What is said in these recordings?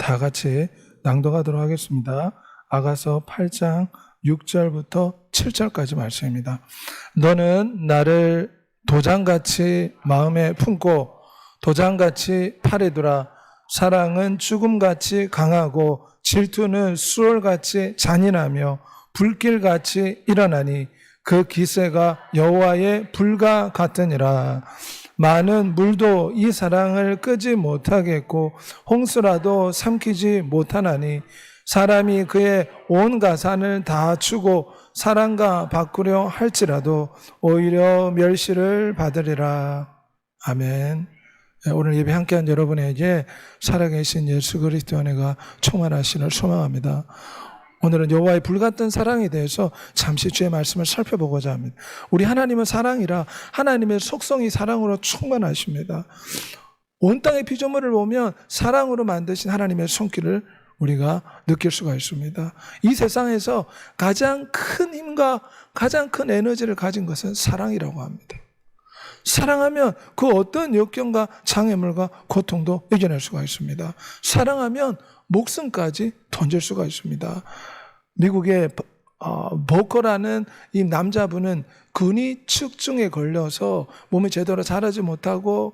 다 같이 낭독하도록 하겠습니다. 아가서 8장 6절부터 7절까지 말씀입니다. 너는 나를 도장같이 마음에 품고 도장같이 팔에 두라. 사랑은 죽음같이 강하고 질투는 수월같이 잔인하며 불길같이 일어나니 그 기세가 여호와의 불과 같으니라. 많은 물도 이 사랑을 끄지 못하겠고 홍수라도 삼키지 못하나니 사람이 그의 온 가산을 다 주고 사랑과 바꾸려 할지라도 오히려 멸시를 받으리라. 아멘. 오늘 예배 함께한 여러분에게 살아계신 예수 그리스도 은혜가 충만하시기를 소망합니다. 오늘은 여호와의 불같은 사랑에 대해서 잠시 주의 말씀을 살펴보고자 합니다. 우리 하나님은 사랑이라 하나님의 속성이 사랑으로 충만하십니다. 온 땅의 피조물을 보면 사랑으로 만드신 하나님의 손길을 우리가 느낄 수가 있습니다. 이 세상에서 가장 큰 힘과 가장 큰 에너지를 가진 것은 사랑이라고 합니다. 사랑하면 그 어떤 역경과 장애물과 고통도 이겨낼 수가 있습니다. 사랑하면 목숨까지 던질 수가 있습니다. 미국의 버커라는 이 남자분은 근위 축증에 걸려서 몸이 제대로 자라지 못하고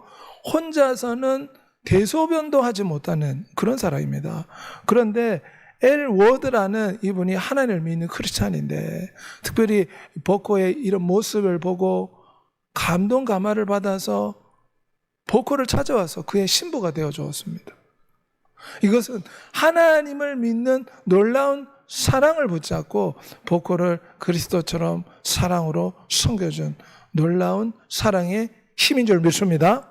혼자서는 대소변도 하지 못하는 그런 사람입니다. 그런데 엘 워드라는 이분이 하나님을 믿는 크리스찬인데 특별히 버커의 이런 모습을 보고 감동 감화를 받아서 버커를 찾아와서 그의 신부가 되어 주었습니다. 이것은 하나님을 믿는 놀라운 사랑을 붙잡고 버커를 그리스도처럼 사랑으로 섬겨준 놀라운 사랑의 힘인 줄 믿습니다.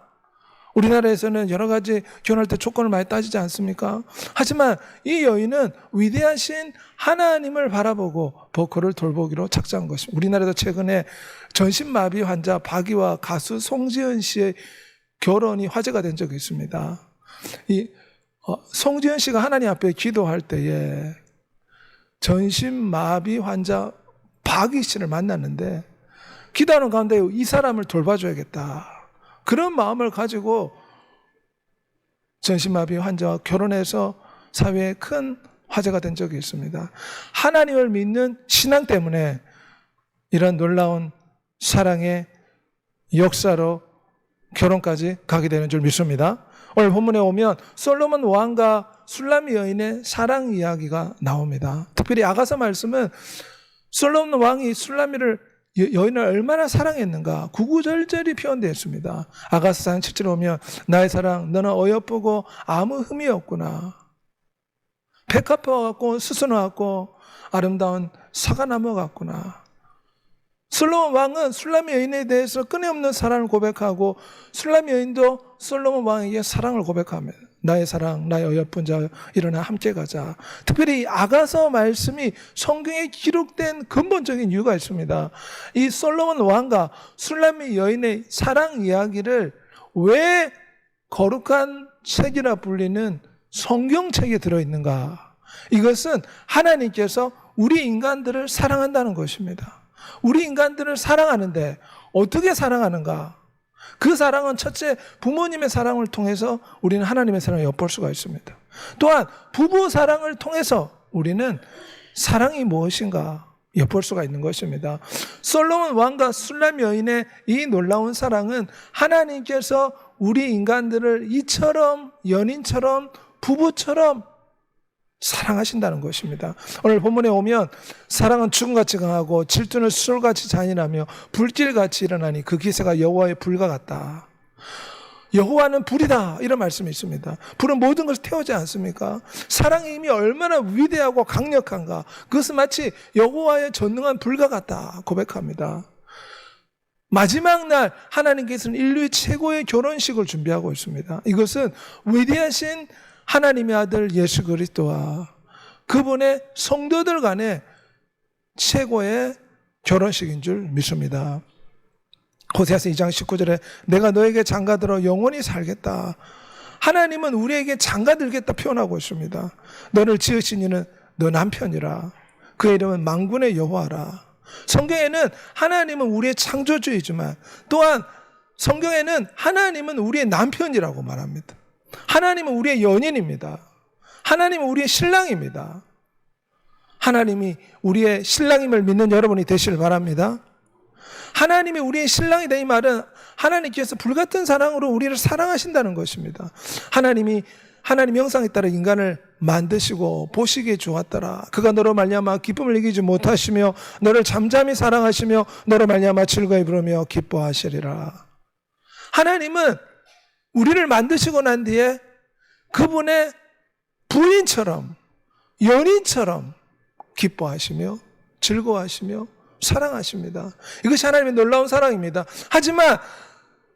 우리나라에서는 여러 가지 결혼할 때 조건을 많이 따지지 않습니까? 하지만 이 여인은 위대하신 하나님을 바라보고 버커를 돌보기로 작정한 것입니다. 우리나라에도 최근에 전신마비 환자 박이와 가수 송지은 씨의 결혼이 화제가 된 적이 있습니다. 송지은 씨가 하나님 앞에 기도할 때에 전신마비 환자 박이 씨를 만났는데 기도하는 가운데 이 사람을 돌봐줘야겠다. 그런 마음을 가지고 전신마비 환자와 결혼해서 사회에 큰 화제가 된 적이 있습니다. 하나님을 믿는 신앙 때문에 이런 놀라운 사랑의 역사로 결혼까지 가게 되는 줄 믿습니다. 오늘 본문에 오면 솔로몬 왕과 술람미 여인의 사랑 이야기가 나옵니다. 특별히 아가서 말씀은 솔로몬 왕이 술람미를 여인을 얼마나 사랑했는가 구구절절히 표현되어 있습니다. 아가서상 7절에 오면 나의 사랑 너는 어여쁘고 아무 흠이 없구나. 백합화 같고 수선화 같고 아름다운 사과나무 같구나. 솔로몬 왕은 술람미 여인에 대해서 끊임없는 사랑을 고백하고 술람미 여인도 솔로몬 왕에게 사랑을 고백합니다. 나의 사랑, 나의 어여쁜 자 일어나 함께 가자. 특별히 아가서 말씀이 성경에 기록된 근본적인 이유가 있습니다. 이 솔로몬 왕과 술람미 여인의 사랑 이야기를 왜 거룩한 책이라 불리는 성경책에 들어있는가? 이것은 하나님께서 우리 인간들을 사랑한다는 것입니다. 우리 인간들을 사랑하는데 어떻게 사랑하는가? 그 사랑은 첫째 부모님의 사랑을 통해서 우리는 하나님의 사랑을 엿볼 수가 있습니다. 또한 부부 사랑을 통해서 우리는 사랑이 무엇인가 엿볼 수가 있는 것입니다. 솔로몬 왕과 술람 여인의 이 놀라운 사랑은 하나님께서 우리 인간들을 이처럼 연인처럼 부부처럼 사랑하신다는 것입니다. 오늘 본문에 오면 사랑은 죽음같이 강하고 질투는 수월같이 잔인하며 불길같이 일어나니 그 기세가 여호와의 불과 같다. 여호와는 불이다 이런 말씀이 있습니다. 불은 모든 것을 태우지 않습니까? 사랑의 힘이 얼마나 위대하고 강력한가. 그것은 마치 여호와의 전능한 불과 같다 고백합니다. 마지막 날 하나님께서는 인류의 최고의 결혼식을 준비하고 있습니다. 이것은 위대하신 하나님의 아들 예수 그리스도와 그분의 성도들 간의 최고의 결혼식인 줄 믿습니다. 호세아서 2장 19절에 내가 너에게 장가들어 영원히 살겠다. 하나님은 우리에게 장가들겠다 표현하고 있습니다. 너를 지으신 이는 너 남편이라. 그의 이름은 만군의 여호와라. 성경에는 하나님은 우리의 창조주이지만 또한 성경에는 하나님은 우리의 남편이라고 말합니다. 하나님은 우리의 연인입니다. 하나님은 우리의 신랑입니다. 하나님이 우리의 신랑임을 믿는 여러분이 되시길 바랍니다. 하나님이 우리의 신랑이다, 이 말은 하나님께서 불같은 사랑으로 우리를 사랑하신다는 것입니다. 하나님 형상에 따라 인간을 만드시고 보시기에 좋았더라. 그가 너로 말미암아 기쁨을 이기지 못하시며 너를 잠잠히 사랑하시며 너로 말미암아 즐거이 부르며 기뻐하시리라. 하나님은 우리를 만드시고 난 뒤에 그분의 부인처럼, 연인처럼 기뻐하시며 즐거워하시며 사랑하십니다. 이것이 하나님의 놀라운 사랑입니다. 하지만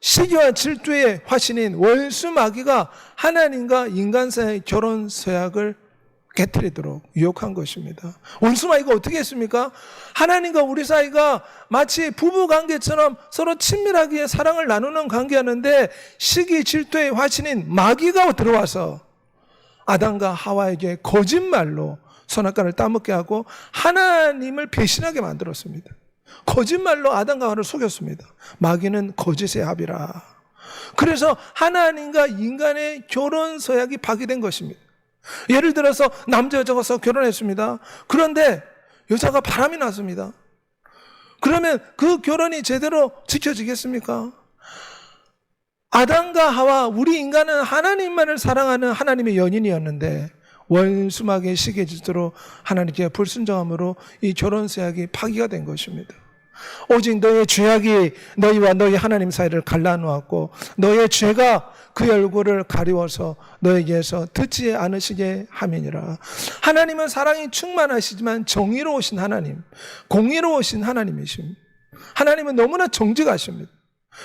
시기와 질투의 화신인 원수 마귀가 하나님과 인간 사이의 결혼 서약을 깨트리도록 유혹한 것입니다. 원수 마귀가 어떻게 했습니까? 하나님과 우리 사이가 마치 부부 관계처럼 서로 친밀하게 사랑을 나누는 관계였는데 시기 질투의 화신인 마귀가 들어와서 아담과 하와에게 거짓말로 선악과를 따먹게 하고 하나님을 배신하게 만들었습니다. 거짓말로 아담과 하와를 속였습니다. 마귀는 거짓의 합이라. 그래서 하나님과 인간의 결혼 서약이 파기된 것입니다. 예를 들어서 남자 여자가 결혼했습니다. 그런데 여자가 바람이 났습니다. 그러면 그 결혼이 제대로 지켜지겠습니까? 아담과 하와, 우리 인간은 하나님만을 사랑하는 하나님의 연인이었는데 원수마귀의 시기의 질투로 하나님께 불순종함으로 이 결혼 서약이 파기가 된 것입니다. 오직 너의 죄악이 너희와 너희 하나님 사이를 갈라놓았고 너의 죄가 그의 얼굴을 가리워서 너에게서 듣지 않으시게 함이니라. 하나님은 사랑이 충만하시지만 정의로우신 하나님, 공의로우신 하나님이십니다. 하나님은 너무나 정직하십니다.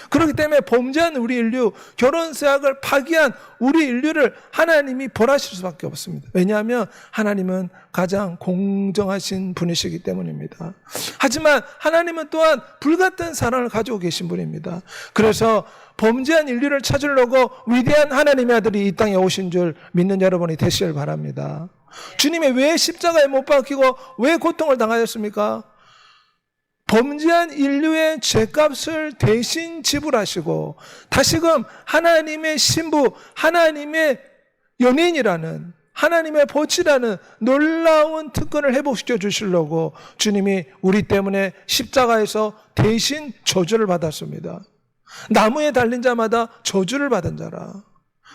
그렇기 때문에 범죄한 우리 인류, 결혼 서약을 파기한 우리 인류를 하나님이 벌하실 수밖에 없습니다. 왜냐하면 하나님은 가장 공정하신 분이시기 때문입니다. 하지만 하나님은 또한 불같은 사랑을 가지고 계신 분입니다. 그래서 범죄한 인류를 찾으려고 위대한 하나님의 아들이 이 땅에 오신 줄 믿는 여러분이 되시길 바랍니다. 주님이 왜 십자가에 못 박히고 왜 고통을 당하셨습니까? 범죄한 인류의 죄값을 대신 지불하시고 다시금 하나님의 신부, 하나님의 연인이라는, 하나님의 보치라는 놀라운 특권을 회복시켜 주시려고 주님이 우리 때문에 십자가에서 대신 저주를 받았습니다. 나무에 달린 자마다 저주를 받은 자라.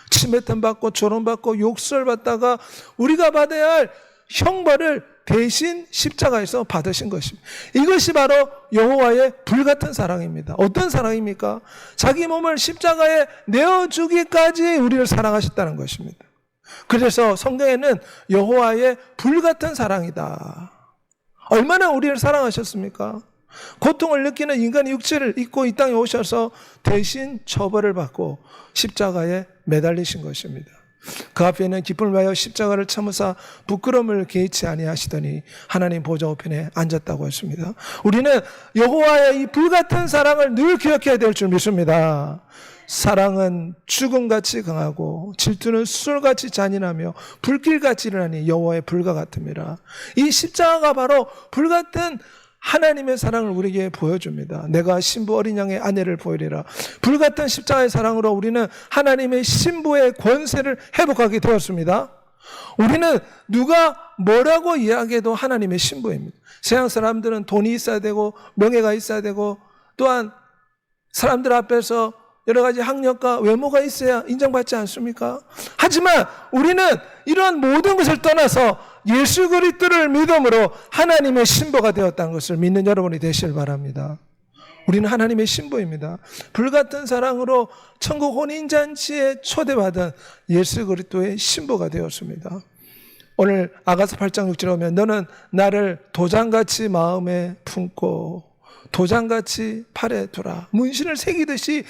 침뱉음 받고 조롱받고 욕설받다가 우리가 받아야 할 형벌을 대신 십자가에서 받으신 것입니다. 이것이 바로 여호와의 불같은 사랑입니다. 어떤 사랑입니까? 자기 몸을 십자가에 내어주기까지 우리를 사랑하셨다는 것입니다. 그래서 성경에는 여호와의 불같은 사랑이다. 얼마나 우리를 사랑하셨습니까? 고통을 느끼는 인간의 육체를 입고 이 땅에 오셔서 대신 처벌을 받고 십자가에 매달리신 것입니다. 그 앞에는 기쁨을 위하여 십자가를 참으사 부끄러움을 개의치 아니하시더니 하나님 보좌 우편에 앉았다고 했습니다. 우리는 여호와의 이 불같은 사랑을 늘 기억해야 될 줄 믿습니다. 사랑은 죽음같이 강하고 질투는 수술같이 잔인하며 불길같이 일어나니 여호와의 불과 같음이라. 이 십자가가 바로 불같은 하나님의 사랑을 우리에게 보여줍니다. 내가 신부 어린 양의 아내를 보이리라. 불같은 십자가의 사랑으로 우리는 하나님의 신부의 권세를 회복하게 되었습니다. 우리는 누가 뭐라고 이야기해도 하나님의 신부입니다. 세상 사람들은 돈이 있어야 되고 명예가 있어야 되고 또한 사람들 앞에서 여러 가지 학력과 외모가 있어야 인정받지 않습니까? 하지만 우리는 이러한 모든 것을 떠나서 예수 그리스도를 믿음으로 하나님의 신부가 되었다는 것을 믿는 여러분이 되시길 바랍니다. 우리는 하나님의 신부입니다. 불같은 사랑으로 천국 혼인잔치에 초대받은 예수 그리스도의 신부가 되었습니다. 오늘 아가서 8장 6절에 보면 너는 나를 도장같이 마음에 품고 도장같이 팔에 두라. 문신을 새기듯이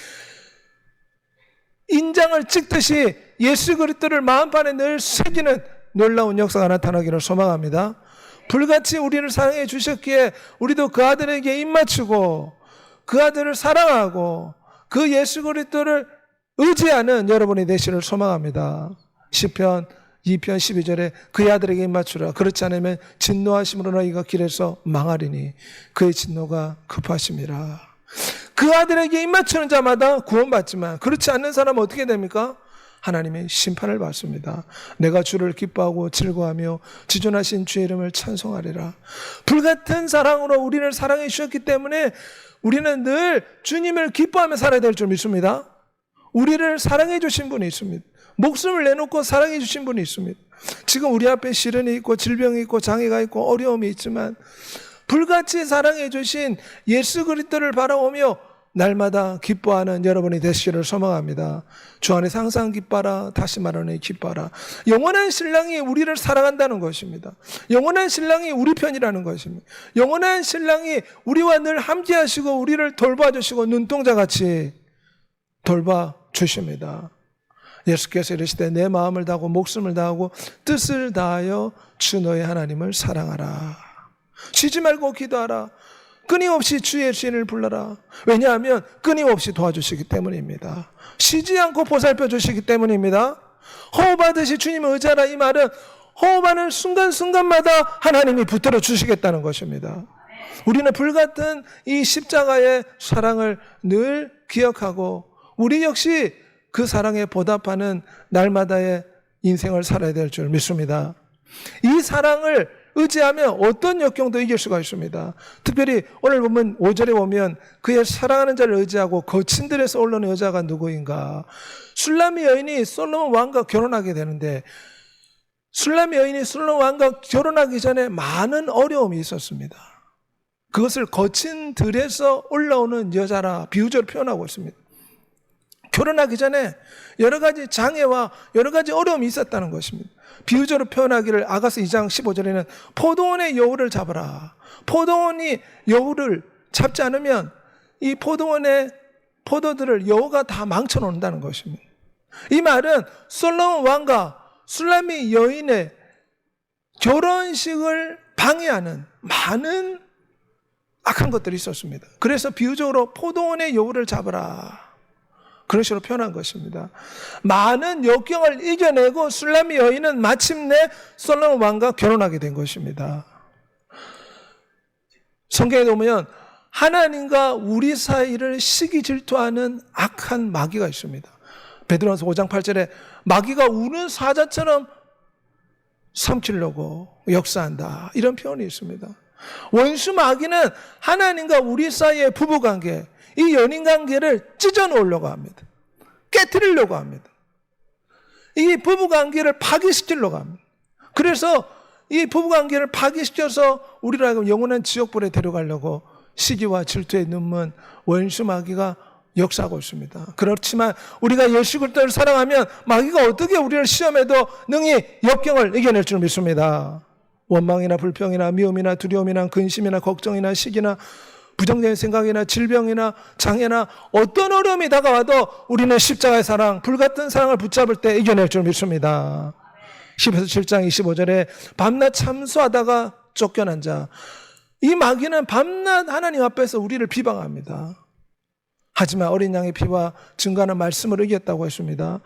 인장을 찍듯이 예수 그리스도를 마음판에 늘 새기는 놀라운 역사가 나타나기를 소망합니다. 불같이 우리를 사랑해 주셨기에 우리도 그 아들에게 입맞추고 그 아들을 사랑하고 그 예수 그리스도를 의지하는 여러분이 되시를 소망합니다. 시편 2편 12절에 그의 아들에게 입맞추라. 그렇지 않으면 진노하심으로 너희가 길에서 망하리니 그의 진노가 급하심이라. 그 아들에게 입맞추는 자마다 구원받지만 그렇지 않는 사람은 어떻게 됩니까? 하나님의 심판을 받습니다. 내가 주를 기뻐하고 즐거워하며 지존하신 주의 이름을 찬송하리라. 불같은 사랑으로 우리를 사랑해 주셨기 때문에 우리는 늘 주님을 기뻐하며 살아야 될 줄 믿습니다. 우리를 사랑해 주신 분이 있습니다. 목숨을 내놓고 사랑해 주신 분이 있습니다. 지금 우리 앞에 시련이 있고 질병이 있고 장애가 있고 어려움이 있지만 불같이 사랑해 주신 예수 그리스도를 바라보며 날마다 기뻐하는 여러분이 되시기를 소망합니다. 주 안에서 항상 기뻐하라. 다시 말하니 기뻐하라. 영원한 신랑이 우리를 사랑한다는 것입니다. 영원한 신랑이 우리 편이라는 것입니다. 영원한 신랑이 우리와 늘 함께 하시고 우리를 돌봐주시고 눈동자같이 돌봐주십니다. 예수께서 이르시되 내 마음을 다하고 목숨을 다하고 뜻을 다하여 주 너의 하나님을 사랑하라. 쉬지 말고 기도하라. 끊임없이 주의 주인을 불러라. 왜냐하면 끊임없이 도와주시기 때문입니다. 쉬지 않고 보살펴 주시기 때문입니다. 호흡하듯이 주님을 의지하라. 이 말은 호흡하는 순간순간마다 하나님이 붙들어 주시겠다는 것입니다. 우리는 불같은 이 십자가의 사랑을 늘 기억하고 우리 역시 그 사랑에 보답하는 날마다의 인생을 살아야 될 줄 믿습니다. 이 사랑을 의지하면 어떤 역경도 이길 수가 있습니다. 특별히 오늘 보면 5절에 보면 그의 사랑하는 자를 의지하고 거친 들에서 올라오는 여자가 누구인가. 술람미 여인이 솔로몬 왕과 결혼하게 되는데 술람미 여인이 솔로몬 왕과 결혼하기 전에 많은 어려움이 있었습니다. 그것을 거친 들에서 올라오는 여자라 비유적으로 표현하고 있습니다. 결혼하기 전에 여러 가지 장애와 여러 가지 어려움이 있었다는 것입니다. 비유적으로 표현하기를 아가서 2장 15절에는 포도원의 여우를 잡아라. 포도원이 여우를 잡지 않으면 이 포도원의 포도들을 여우가 다 망쳐놓는다는 것입니다. 이 말은 솔로몬 왕과 술람미 여인의 결혼식을 방해하는 많은 악한 것들이 있었습니다. 그래서 비유적으로 포도원의 여우를 잡아라. 그런 식으로 표현한 것입니다. 많은 역경을 이겨내고 술람미 여인은 마침내 솔로몬 왕과 결혼하게 된 것입니다. 성경에 보면 하나님과 우리 사이를 시기 질투하는 악한 마귀가 있습니다. 베드로전서 5장 8절에 마귀가 우는 사자처럼 삼키려고 역사한다. 이런 표현이 있습니다. 원수 마귀는 하나님과 우리 사이의 부부관계, 이 연인관계를 찢어놓으려고 합니다. 깨트리려고 합니다. 이 부부관계를 파괴시키려고 합니다. 그래서 이 부부관계를 파괴시켜서 우리를 하여금 영원한 지옥불에 데려가려고 시기와 질투에 num은 원수 마귀가 역사하고 있습니다. 그렇지만 우리가 예수 그리스도를 사랑하면 마귀가 어떻게 우리를 시험해도 능히 역경을 이겨낼 줄 믿습니다. 원망이나 불평이나 미움이나 두려움이나 근심이나 걱정이나 시기나 부정적인 생각이나 질병이나 장애나 어떤 어려움이 다가와도 우리는 십자가의 사랑, 불같은 사랑을 붙잡을 때 이겨낼 줄 믿습니다. 히브리서 7장 25절에 밤낮 참수하다가 쫓겨난 자. 이 마귀는 밤낮 하나님 앞에서 우리를 비방합니다. 하지만 어린 양의 피와 증거하는 말씀을 이겼다고 했습니다.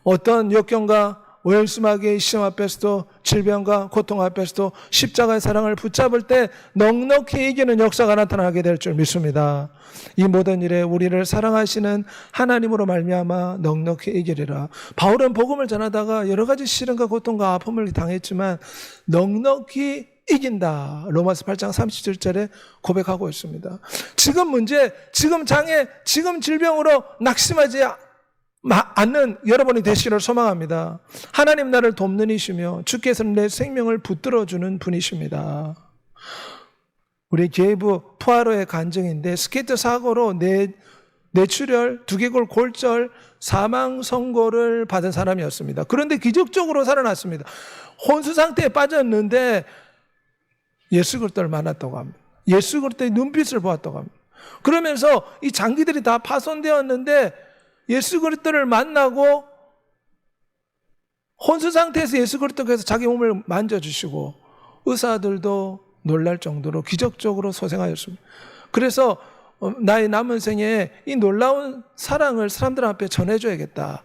어떤 역경과 원수마귀의 시험 앞에서도 질병과 고통 앞에서도 십자가의 사랑을 붙잡을 때 넉넉히 이기는 역사가 나타나게 될 줄 믿습니다. 이 모든 일에 우리를 사랑하시는 하나님으로 말미암아 넉넉히 이기리라. 바울은 복음을 전하다가 여러 가지 시련과 고통과 아픔을 당했지만 넉넉히 이긴다. 로마서 8장 37절에 고백하고 있습니다. 지금 문제, 지금 장애, 지금 질병으로 낙심하지 않는 여러분이 되시기를 소망합니다. 하나님 나를 돕는 이시며 주께서는 내 생명을 붙들어주는 분이십니다. 우리 게이브 푸아로의 간증인데 스케이트 사고로 뇌출혈, 두개골 골절, 사망 선고를 받은 사람이었습니다. 그런데 기적적으로 살아났습니다. 혼수 상태에 빠졌는데 예수 그리스도를 만났다고 합니다. 예수 그리스도의 눈빛을 보았다고 합니다. 그러면서 이 장기들이 다 파손되었는데 예수 그리스도를 만나고 혼수 상태에서 예수 그리스도께서 자기 몸을 만져주시고 의사들도 놀랄 정도로 기적적으로 소생하였습니다. 그래서 나의 남은 생에 이 놀라운 사랑을 사람들 앞에 전해줘야겠다.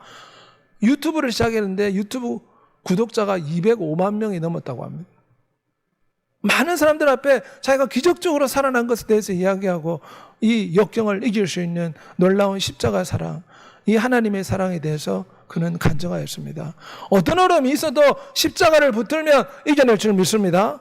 유튜브를 시작했는데 유튜브 구독자가 205만 명이 넘었다고 합니다. 많은 사람들 앞에 자기가 기적적으로 살아난 것에 대해서 이야기하고 이 역경을 이길 수 있는 놀라운 십자가 사랑, 이 하나님의 사랑에 대해서 그는 간증하였습니다. 어떤 어려움이 있어도 십자가를 붙들면 이겨낼 줄 믿습니다.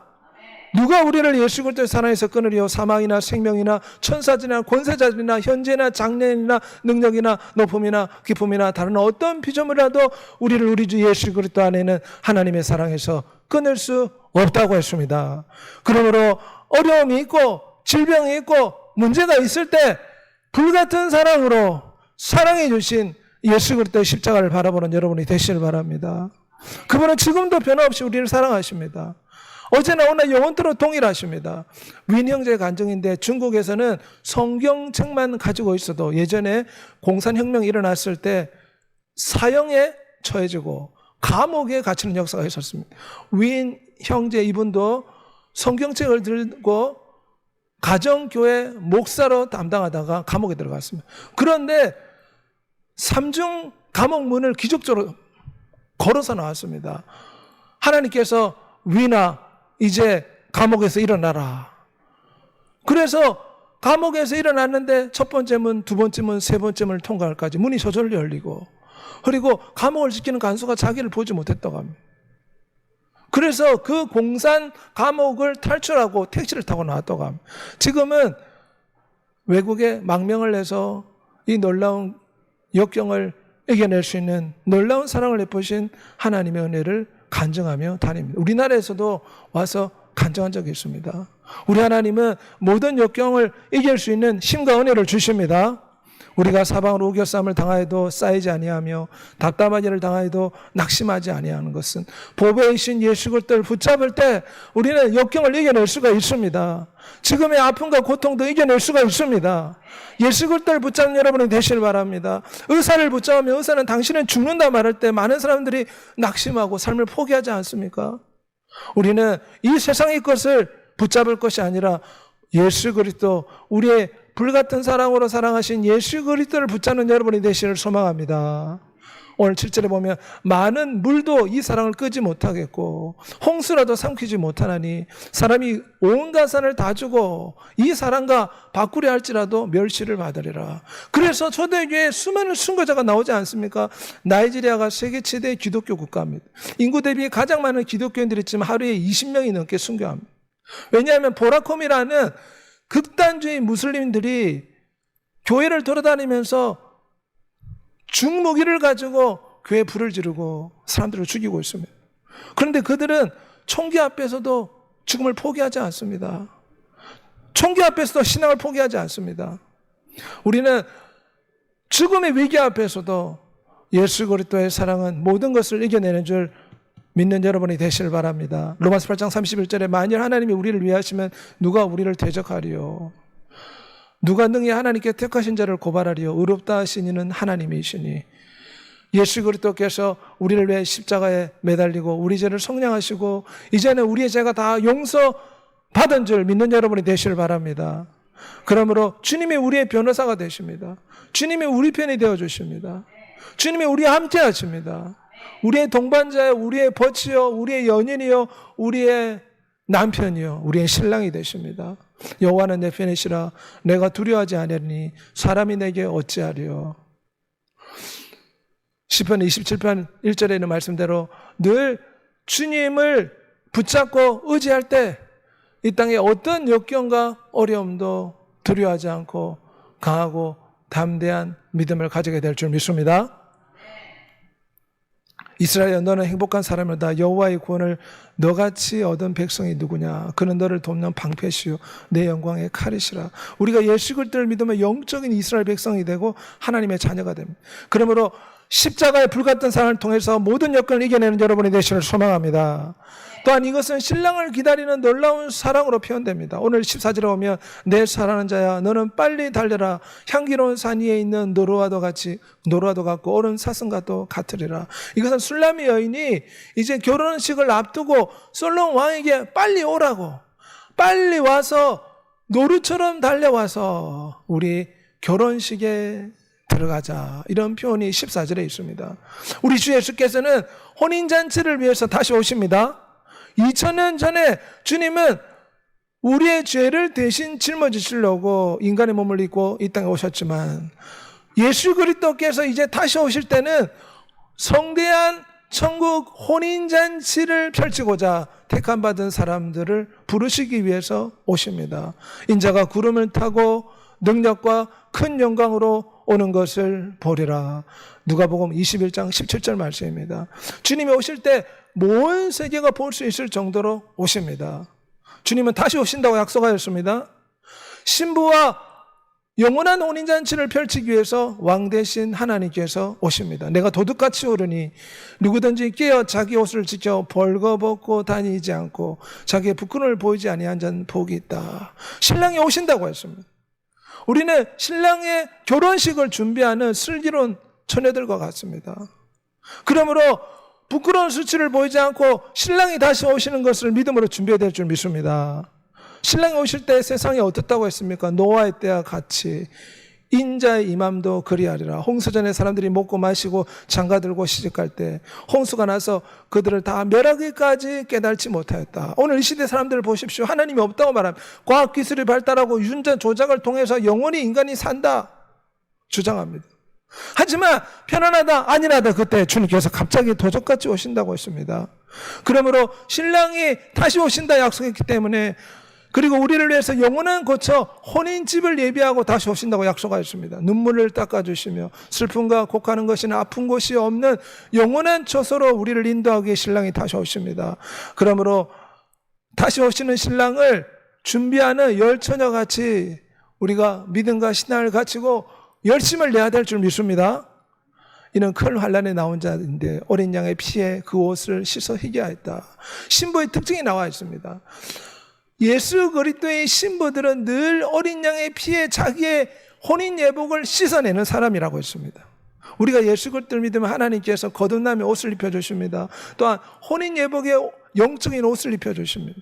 누가 우리를 예수 그리스도의 사랑에서 끊으리요? 사망이나 생명이나 천사들이나 권세자들이나 현재나 장래이나 능력이나 높음이나 기쁨이나 다른 어떤 피조물이라도 우리를 우리 주 예수 그리스도 안에는 하나님의 사랑에서 끊을 수 없다고 했습니다. 그러므로 어려움이 있고 질병이 있고 문제가 있을 때 불같은 사랑으로 사랑해 주신 예수 그리스도의 십자가를 바라보는 여러분이 되시길 바랍니다. 그분은 지금도 변함없이 우리를 사랑하십니다. 어제나 오늘 영원토록 동일하십니다. 윈 형제의 간증인데 중국에서는 성경책만 가지고 있어도 예전에 공산혁명이 일어났을 때 사형에 처해지고 감옥에 갇히는 역사가 있었습니다. 윈 형제 이분도 성경책을 들고 가정교회 목사로 담당하다가 감옥에 들어갔습니다. 그런데 삼중 감옥 문을 기적적으로 걸어서 나왔습니다. 하나님께서 윈아 이제 감옥에서 일어나라. 그래서 감옥에서 일어났는데 첫 번째 문, 두 번째 문, 세 번째 문을 통과할까지 문이 저절로 열리고 그리고 감옥을 지키는 간수가 자기를 보지 못했다고 합니다. 그래서 그 공산 감옥을 탈출하고 택시를 타고 나왔다고 합니다. 지금은 외국에 망명을 해서 이 놀라운 역경을 이겨낼 수 있는 놀라운 사랑을 베푸신 하나님의 은혜를 간증하며 다닙니다. 우리나라에서도 와서 간증한 적이 있습니다. 우리 하나님은 모든 역경을 이길 수 있는 힘과 은혜를 주십니다. 우리가 사방으로 우겨싸움을 당하여도 쌓이지 아니하며 답답한 일을 당하여도 낙심하지 아니하는 것은 보배이신 예수 그리스도를 붙잡을 때 우리는 역경을 이겨낼 수가 있습니다. 지금의 아픔과 고통도 이겨낼 수가 있습니다. 예수 그리스도를 붙잡는 여러분이 되시길 바랍니다. 의사를 붙잡으면 의사는 당신은 죽는다 말할 때 많은 사람들이 낙심하고 삶을 포기하지 않습니까? 우리는 이 세상의 것을 붙잡을 것이 아니라 예수 그리스도, 우리의 불같은 사랑으로 사랑하신 예수 그리스도를 붙잡는 여러분이 되시기를 소망합니다. 오늘 7절에 보면 많은 물도 이 사랑을 끄지 못하겠고 홍수라도 삼키지 못하나니 사람이 온갖 산을 다 주고 이 사랑과 바꾸려 할지라도 멸시를 받으리라. 그래서 초대교회에 수많은 순교자가 나오지 않습니까? 나이지리아가 세계 최대 기독교 국가입니다. 인구 대비 가장 많은 기독교인들이 있지만 하루에 20명이 넘게 순교합니다. 왜냐하면 보라콤이라는 극단주의 무슬림들이 교회를 돌아다니면서 중무기를 가지고 교회 불을 지르고 사람들을 죽이고 있습니다. 그런데 그들은 총기 앞에서도 죽음을 포기하지 않습니다. 총기 앞에서도 신앙을 포기하지 않습니다. 우리는 죽음의 위기 앞에서도 예수 그리스도의 사랑은 모든 것을 이겨내는 줄 믿는 여러분이 되시길 바랍니다. 로마서 8장 31절에 만일 하나님이 우리를 위하시면 누가 우리를 대적하리요? 누가 능히 하나님께 택하신 자를 고발하리요? 의롭다 하신 이는 하나님이시니. 예수 그리스도께서 우리를 위해 십자가에 매달리고 우리 죄를 속량하시고 이제는 우리의 죄가 다 용서받은 줄 믿는 여러분이 되시길 바랍니다. 그러므로 주님이 우리의 변호사가 되십니다. 주님이 우리 편이 되어주십니다. 주님이 우리와 함께 하십니다. 우리의 동반자요, 우리의 벗이요, 우리의 연인이요, 우리의 남편이요, 우리의 신랑이 되십니다. 여호와는 내 편이시라 내가 두려워하지 아니하리니 사람이 내게 어찌하리요. 시편 27편 1절에 있는 말씀대로 늘 주님을 붙잡고 의지할 때 이 땅에 어떤 역경과 어려움도 두려워하지 않고 강하고 담대한 믿음을 가지게 될 줄 믿습니다. 이스라엘아 너는 행복한 사람이다. 여호와의 구원을 너같이 얻은 백성이 누구냐? 그는 너를 돕는 방패시요 내 영광의 칼이시라. 우리가 예수 그리스도를 믿으면 영적인 이스라엘 백성이 되고 하나님의 자녀가 됩니다. 그러므로 십자가의 불같은 사랑을 통해서 모든 역경을 이겨내는 여러분이 되시기를 소망합니다. 또한 이것은 신랑을 기다리는 놀라운 사랑으로 표현됩니다. 오늘 14절에 보면 내 사랑하는 자야 너는 빨리 달려라. 향기로운 산 위에 있는 노루와도 같고 오른 사슴과도 같으리라. 이것은 술람미 여인이 이제 결혼식을 앞두고 솔로몬 왕에게 빨리 오라고, 빨리 와서 노루처럼 달려와서 우리 결혼식에 들어가자, 이런 표현이 14절에 있습니다. 우리 주 예수께서는 혼인잔치를 위해서 다시 오십니다. 2000년 전에 주님은 우리의 죄를 대신 짊어지시려고 인간의 몸을 입고 이 땅에 오셨지만 예수 그리스도께서 이제 다시 오실 때는 성대한 천국 혼인잔치를 펼치고자 택함받은 사람들을 부르시기 위해서 오십니다. 인자가 구름을 타고 능력과 큰 영광으로 오는 것을 보리라. 누가복음 21장 17절 말씀입니다. 주님이 오실 때 온 세계가 볼 수 있을 정도로 오십니다. 주님은 다시 오신다고 약속하였습니다. 신부와 영원한 혼인잔치를 펼치기 위해서 왕 대신 하나님께서 오십니다. 내가 도둑같이 오르니 누구든지 깨어 자기 옷을 지켜 벌거벗고 다니지 않고 자기의 부끄러움을 보이지 아니한 자는 복이 있다. 신랑이 오신다고 했습니다. 우리는 신랑의 결혼식을 준비하는 슬기로운 처녀들과 같습니다. 그러므로 부끄러운 수치를 보이지 않고 신랑이 다시 오시는 것을 믿음으로 준비해야 될 줄 믿습니다. 신랑이 오실 때 세상이 어떻다고 했습니까? 노아의 때와 같이 인자의 임함도 그리하리라. 홍수전에 사람들이 먹고 마시고 장가들고 시집갈 때 홍수가 나서 그들을 다 멸하기까지 깨달지 못하였다. 오늘 이 시대 사람들을 보십시오. 하나님이 없다고 말합니다. 과학기술이 발달하고 유전자 조작을 통해서 영원히 인간이 산다 주장합니다. 하지만 편안하다 안일하다 그때 주님께서 갑자기 도적같이 오신다고 했습니다. 그러므로 신랑이 다시 오신다 약속했기 때문에, 그리고 우리를 위해서 영원한 거처 혼인집을 예비하고 다시 오신다고 약속하였습니다. 눈물을 닦아주시며 슬픔과 곡하는 것이나 아픈 곳이 없는 영원한 처소로 우리를 인도하기 위해 신랑이 다시 오십니다. 그러므로 다시 오시는 신랑을 준비하는 열처녀같이 우리가 믿음과 신앙을 갖추고 열심을 내야 될 줄 믿습니다. 이는 큰 환란에 나온 자인데 어린 양의 피에 그 옷을 씻어 희게하였다. 신부의 특징이 나와 있습니다. 예수 그리스도의 신부들은 늘 어린 양의 피에 자기의 혼인 예복을 씻어내는 사람이라고 했습니다. 우리가 예수 그리스도를 믿으면 하나님께서 거듭남의 옷을 입혀주십니다. 또한 혼인 예복의 영적인 옷을 입혀주십니다.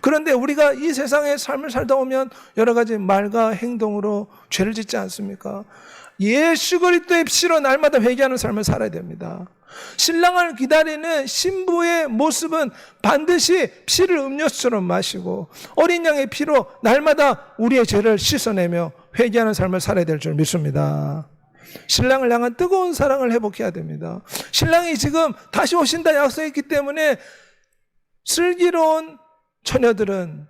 그런데 우리가 이 세상의 삶을 살다 오면 여러 가지 말과 행동으로 죄를 짓지 않습니까? 예수 그리스도의 피로 날마다 회개하는 삶을 살아야 됩니다. 신랑을 기다리는 신부의 모습은 반드시 피를 음료수처럼 마시고 어린 양의 피로 날마다 우리의 죄를 씻어내며 회개하는 삶을 살아야 될 줄 믿습니다. 신랑을 향한 뜨거운 사랑을 회복해야 됩니다. 신랑이 지금 다시 오신다 약속했기 때문에 슬기로운 처녀들은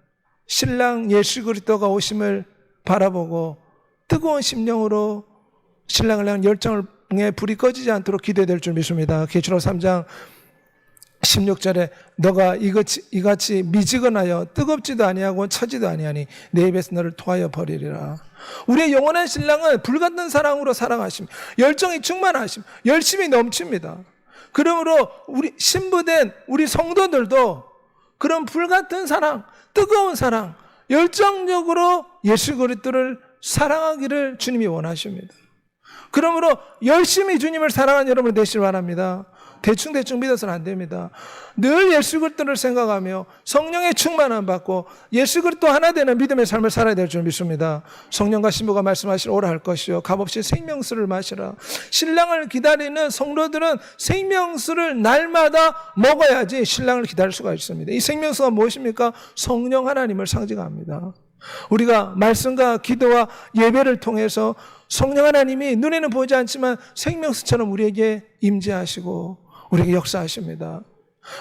신랑 예수 그리스도가 오심을 바라보고 뜨거운 심령으로 신랑을 향한 열정의 불이 꺼지지 않도록 기도해야 될 줄 믿습니다. 계시록 3장 16절에 너가 이같이 미지근하여 뜨겁지도 아니하고 차지도 아니하니 내 입에서 너를 토하여 버리리라. 우리의 영원한 신랑은 불같은 사랑으로 사랑하십니다. 열정이 충만하십니다. 열심히 넘칩니다. 그러므로 우리 신부된 우리 성도들도 그런 불같은 사랑, 뜨거운 사랑, 열정적으로 예수 그리스도를 사랑하기를 주님이 원하십니다. 그러므로 열심히 주님을 사랑하는 여러분 되시길 바랍니다. 대충 믿어서는 안 됩니다. 늘 예수 그리스도를 생각하며 성령의 충만함 받고 예수 그리스도 하나 되는 믿음의 삶을 살아야 될 줄 믿습니다. 성령과 신부가 말씀하시길 오라 할 것이요 값없이 생명수를 마시라. 신랑을 기다리는 성도들은 생명수를 날마다 먹어야지 신랑을 기다릴 수가 있습니다. 이 생명수가 무엇입니까? 성령 하나님을 상징합니다. 우리가 말씀과 기도와 예배를 통해서 성령 하나님이 눈에는 보이지 않지만 생명수처럼 우리에게 임재하시고 우리에게 역사하십니다.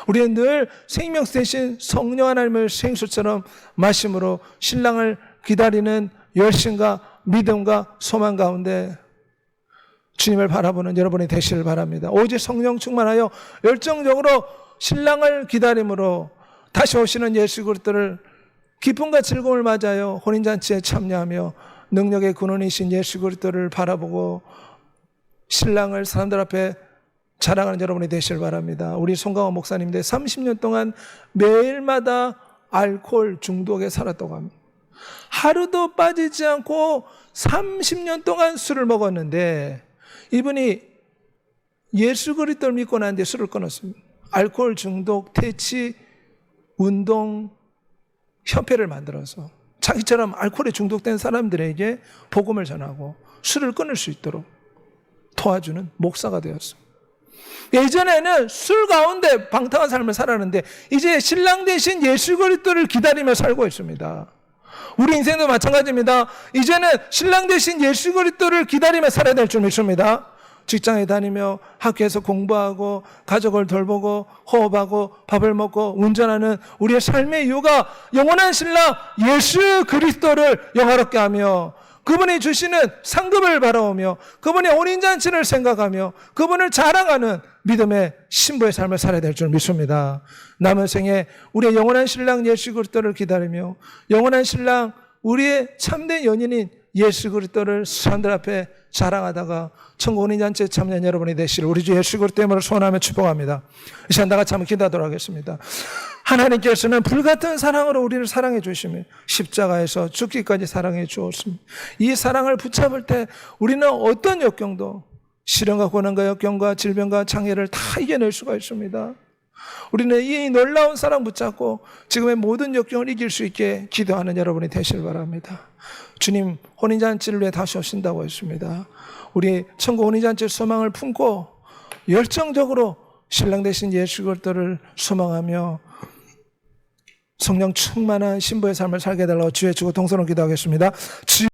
우리는 늘 생명수 대신 성령 하나님을 생수처럼 마심으로 신랑을 기다리는 열심과 믿음과 소망 가운데 주님을 바라보는 여러분이 되시길 바랍니다. 오직 성령 충만하여 열정적으로 신랑을 기다림으로 다시 오시는 예수 그리스도를 기쁨과 즐거움을 맞아요 혼인잔치에 참여하며 능력의 근원이신 예수 그리스도를 바라보고 신랑을 사람들 앞에 자랑하는 여러분이 되시길 바랍니다. 우리 송강호 목사님들 30년 동안 매일마다 알코올 중독에 살았다고 합니다. 하루도 빠지지 않고 30년 동안 술을 먹었는데 이분이 예수 그리스도를 믿고 난 뒤에 술을 끊었습니다. 알코올 중독, 퇴치, 운동, 협회를 만들어서 자기처럼 알코올에 중독된 사람들에게 복음을 전하고 술을 끊을 수 있도록 도와주는 목사가 되었습니다. 예전에는 술 가운데 방탕한 삶을 살았는데 이제 신랑 대신 예수 그리스도를 기다리며 살고 있습니다. 우리 인생도 마찬가지입니다. 이제는 신랑 대신 예수 그리스도를 기다리며 살아야 될 줄 믿습니다. 직장에 다니며 학교에서 공부하고 가족을 돌보고 호흡하고 밥을 먹고 운전하는 우리의 삶의 이유가 영원한 신랑 예수 그리스도를 영화롭게 하며 그분이 주시는 상급을 바라오며 그분의 혼인잔치를 생각하며 그분을 자랑하는 믿음의 신부의 삶을 살아야 될 줄 믿습니다. 남은 생에 우리의 영원한 신랑 예수 그리스도를 기다리며 영원한 신랑 우리의 참된 연인인 예수 그리스도를 사람들 앞에 자랑하다가 천국 혼인잔치에 참여한 여러분이 되시를 우리 주 예수 그리스도 이름으로 소원하며 축복합니다. 이 시간 다 같이 한번 기도하도록 하겠습니다. 하나님께서는 불같은 사랑으로 우리를 사랑해 주시며 십자가에서 죽기까지 사랑해 주었습니다. 이 사랑을 붙잡을 때 우리는 어떤 역경도 시련과 고난과 역경과 질병과 장애를 다 이겨낼 수가 있습니다. 우리는 이 놀라운 사랑 붙잡고 지금의 모든 역경을 이길 수 있게 기도하는 여러분이 되시길 바랍니다. 주님 혼인잔치를 위해 다시 오신다고 했습니다. 우리 천국 혼인잔치 소망을 품고 열정적으로 신랑 되신 예수 그리스도를 소망하며 성령 충만한 신부의 삶을 살게 해달라고 주의 주고 동서로 기도하겠습니다.